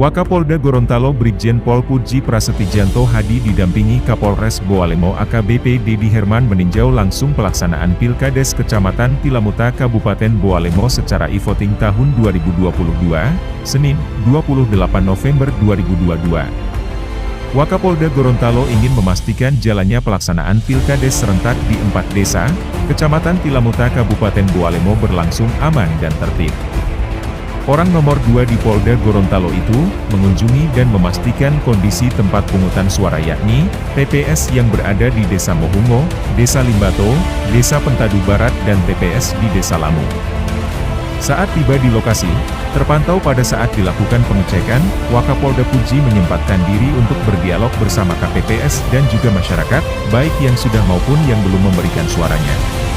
Wakapolda Gorontalo Brigjen Pol Puji Prasetyanto Hadi didampingi Kapolres Bowalemo AKBP Dedi Herman meninjau langsung pelaksanaan Pilkades Kecamatan Tilamuta Kabupaten Bowalemo secara e-voting tahun 2022, Senin, 28 November 2022. Wakapolda Gorontalo ingin memastikan jalannya pelaksanaan Pilkades serentak di 4 desa, Kecamatan Tilamuta Kabupaten Bowalemo berlangsung aman dan tertib. Orang nomor 2 di Polda Gorontalo itu, mengunjungi dan memastikan kondisi tempat pungutan suara yakni, TPS yang berada di Desa Mohungo, Desa Limbato, Desa Pentadu Barat dan TPS di Desa Lamu. Saat tiba di lokasi, terpantau pada saat dilakukan pengecekan, Wakapolda Puji menyempatkan diri untuk berdialog bersama KPPS dan juga masyarakat, baik yang sudah maupun yang belum memberikan suaranya.